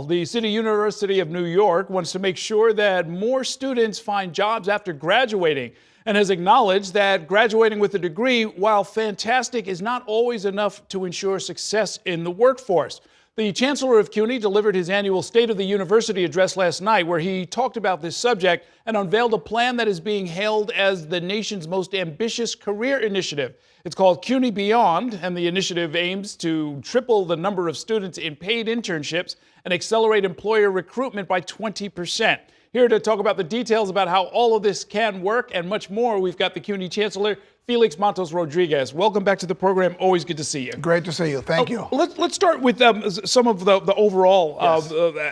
The City University of New York wants to make sure that more students find jobs after graduating and has acknowledged that graduating with a degree, while fantastic, is not always enough to ensure success in the workforce. The Chancellor of CUNY delivered his annual State of the University address last night, where he talked about this subject and unveiled a plan that is being hailed as the nation's most ambitious career initiative. It's called CUNY Beyond, and the initiative aims to triple the number of students in paid internships and accelerate employer recruitment by 20%. Here to talk about the details about how all of this can work and much more, we've got the CUNY Chancellor, Felix Matos Rodriguez. Welcome back to the program. Always good to see you. Great to see you. Thank you. Let's start with some of the overall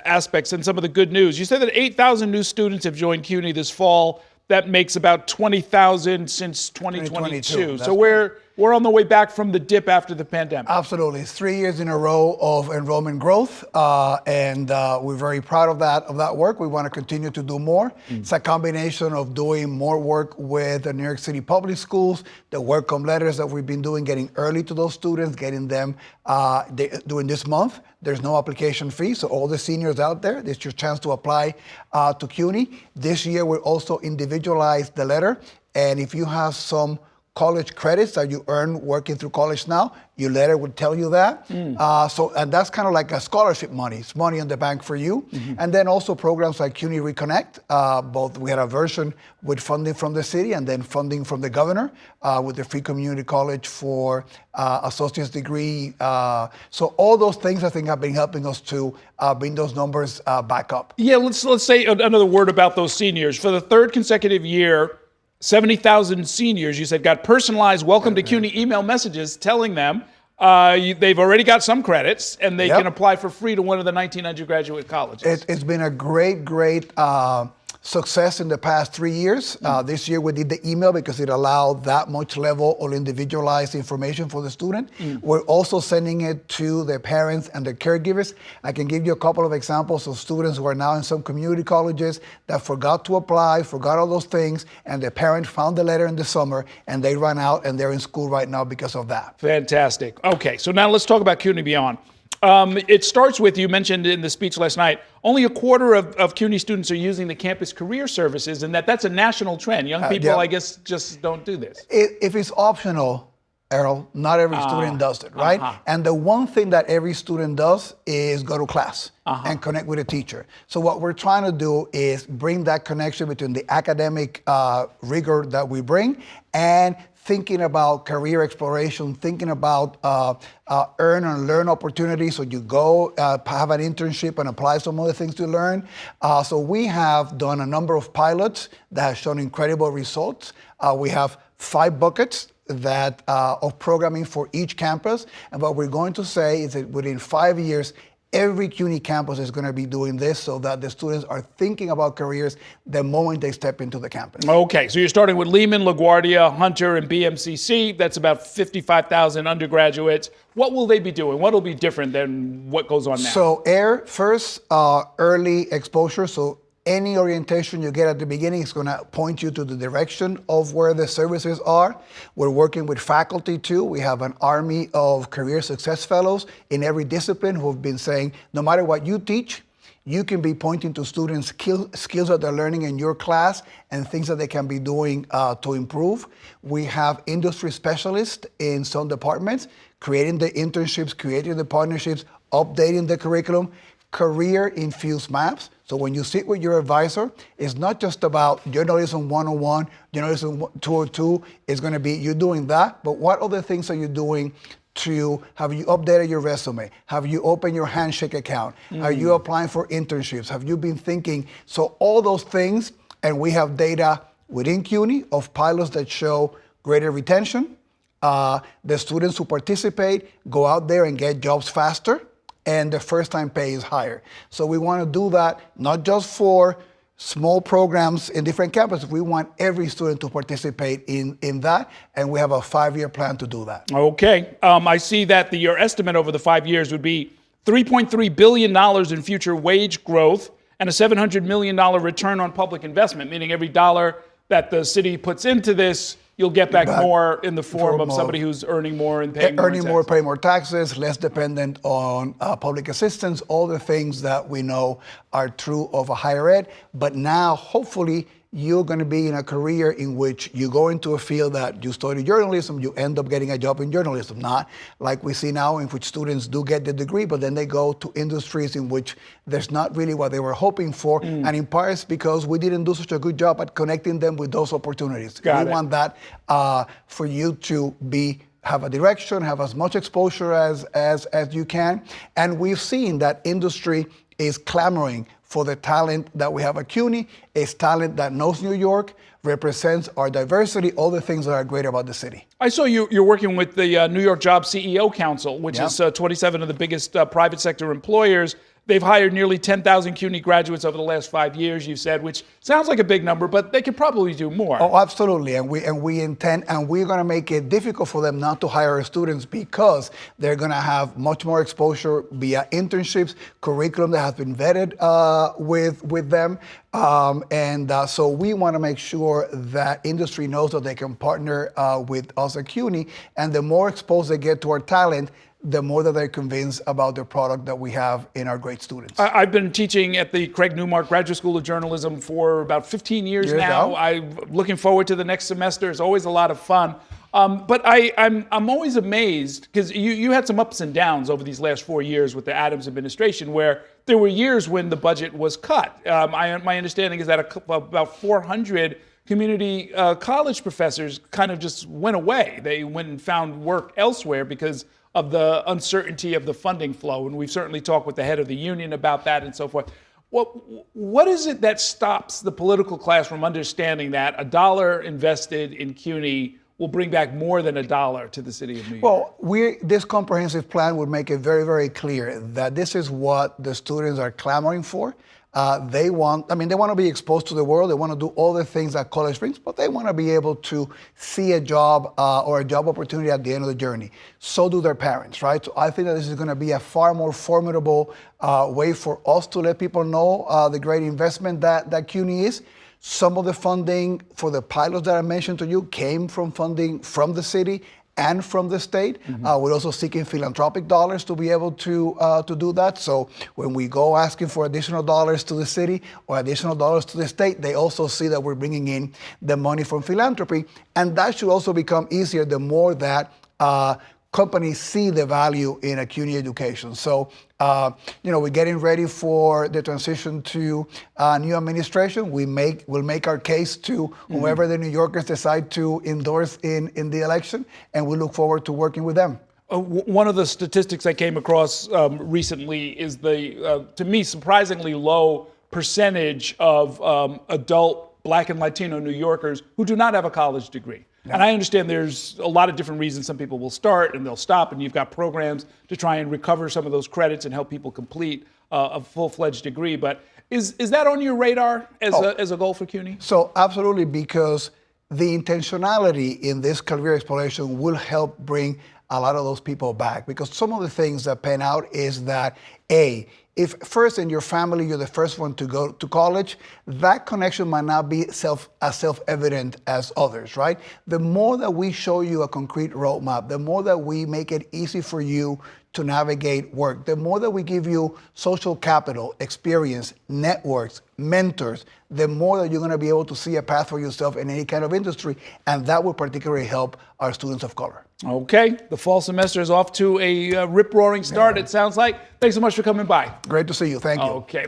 aspects and some of the good news. You said that 8,000 new students have joined CUNY this fall. That makes about 20,000 since 2022. So we're on the way back from the dip after the pandemic. Absolutely. It's 3 years in a row of enrollment growth, and we're very proud of that work. We want to continue to do more. It's a combination of doing more work with the New York City public schools, the welcome letters that we've been doing, getting early to those students, getting them during this month. There's no application fee, so all the seniors out there, this is your chance to apply to CUNY. This year, we also individualized the letter, and if you have some college credits that you earn working through college now, your letter would tell you that. And that's kind of like a scholarship money. It's money in the bank for you. And then also programs like CUNY Reconnect. We had a version with funding from the city and then funding from the governor with the Free Community College for associate's degree. So all those things I think have been helping us to bring those numbers back up. Yeah, let's say another word about those seniors. For the third consecutive year, 70,000 seniors, you said, got personalized welcome to CUNY email messages telling them they've already got some credits and they can apply for free to one of the 19 undergraduate colleges. It's been a great success in the past 3 years. This year we did the email because it allowed that much level of individualized information for the student. We're also sending it to the parents and the caregivers. I can give you a couple of examples of students who are now in some community colleges that forgot to apply, forgot all those things, and the parent found the letter in the summer and they ran out and they're in school right now because of that. Fantastic. Okay, so now let's talk about CUNY Beyond. It starts with, you mentioned in the speech last night, only a quarter of CUNY students are using the campus career services, and that's a national trend. Young people, I guess, just don't do this. If it's optional, Errol, not every student does it, right? And the one thing that every student does is go to class and connect with a teacher. So what we're trying to do is bring that connection between the academic rigor that we bring and thinking about career exploration, thinking about earn and learn opportunities. So you go have an internship and apply some other things to learn. So we have done a number of pilots that have shown incredible results. We have 5 buckets of programming for each campus. And what we're going to say is that within 5 years, every CUNY campus is going to be doing this so that the students are thinking about careers the moment they step into the campus. Okay, so you're starting with Lehman, LaGuardia, Hunter, and BMCC. That's about 55,000 undergraduates. What will they be doing? What will be different than what goes on now? So first, early exposure. So any orientation you get at the beginning is going to point you to the direction of where the services are. We're working with faculty too. We have an army of career success fellows in every discipline who have been saying, no matter what you teach, you can be pointing to students' skills that they're learning in your class and things that they can be doing to improve. We have industry specialists in some departments, creating the internships, creating the partnerships, updating the curriculum, career-infused maps. So when you sit with your advisor, it's not just about journalism 101, journalism 202. It's going to be you doing that, but what other things are you doing have you updated your resume? Have you opened your handshake account? Are you applying for internships? Have you been thinking? So all those things, and we have data within CUNY of pilots that show greater retention. The students who participate go out there and get jobs faster, and the first-time pay is higher. So we want to do that not just for small programs in different campuses. We want every student to participate in that, and we have a 5-year plan to do that. Okay. I see that your estimate over the 5 years would be $3.3 billion in future wage growth and a $700 million return on public investment, meaning every dollar that the city puts into this, you'll get back more in the form of of somebody who's earning more and paying more. Earning more, paying more taxes, less dependent on public assistance, all the things that we know are true of a higher ed. But now, hopefully, you're going to be in a career in which you go into a field that you study journalism, you end up getting a job in journalism, not like we see now in which students do get the degree, but then they go to industries in which there's not really what they were hoping for. And in part it's because we didn't do such a good job at connecting them with those opportunities. We want that for you to have a direction, have as much exposure as you can. And we've seen that industry is clamoring for the talent that we have at CUNY. It's talent that knows New York, represents our diversity, all the things that are great about the city. I saw you're working with the New York Job CEO Council, which is 27 of the biggest private sector employers. They've hired nearly 10,000 CUNY graduates over the last 5 years, you said, which sounds like a big number, but they could probably do more. Oh, absolutely. And we intend, and we're going to make it difficult for them not to hire students because they're going to have much more exposure via internships, curriculum that has been vetted with them. So we want to make sure that industry knows that they can partner with us at CUNY, and the more exposed they get to our talent, the more that they're convinced about the product that we have in our great students. I've been teaching at the Craig Newmark Graduate School of Journalism for about 15 years now. I'm looking forward to the next semester. It's always a lot of fun. But I'm always amazed because you had some ups and downs over these last 4 years with the Adams administration where there were years when the budget was cut. My understanding is that about 400 community college professors kind of just went away. They went and found work elsewhere because of the uncertainty of the funding flow. And we've certainly talked with the head of the union about that and so forth. What is it that stops the political class from understanding that a dollar invested in CUNY will bring back more than $1 to the city of New York? Well, this comprehensive plan would make it very, very clear that this is what the students are clamoring for. They want to be exposed to the world. They want to do all the things that college brings, but they want to be able to see a job or a job opportunity at the end of the journey. So do their parents, right? So I think that this is going to be a far more formidable way for us to let people know the great investment that CUNY is. Some of the funding for the pilots that I mentioned to you came from funding from the city and from the state. We're also seeking philanthropic dollars to be able to do that. So when we go asking for additional dollars to the city or additional dollars to the state, they also see that we're bringing in the money from philanthropy. And that should also become easier the more that companies see the value in a CUNY education. So, we're getting ready for the transition to a new administration. We'll make our case to whoever the New Yorkers decide to endorse in the election, and we look forward to working with them. One of the statistics I came across recently is the, to me, surprisingly low percentage of adult Black and Latino New Yorkers who do not have a college degree. And I understand there's a lot of different reasons some people will start and they'll stop, and you've got programs to try and recover some of those credits and help people complete a full-fledged degree. But is that on your radar as a goal for CUNY? So absolutely, because the intentionality in this career exploration will help bring a lot of those people back. Because some of the things that pan out is that, if first in your family you're the first one to go to college, that connection might not be as self-evident as others, right? The more that we show you a concrete roadmap, the more that we make it easy for you to navigate work, the more that we give you social capital, experience, networks, mentors, the more that you're going to be able to see a path for yourself in any kind of industry, and that will particularly help our students of color. Okay, the fall semester is off to a rip-roaring start, it sounds like. Thanks so much for coming by. Great to see you. Thank you. Okay.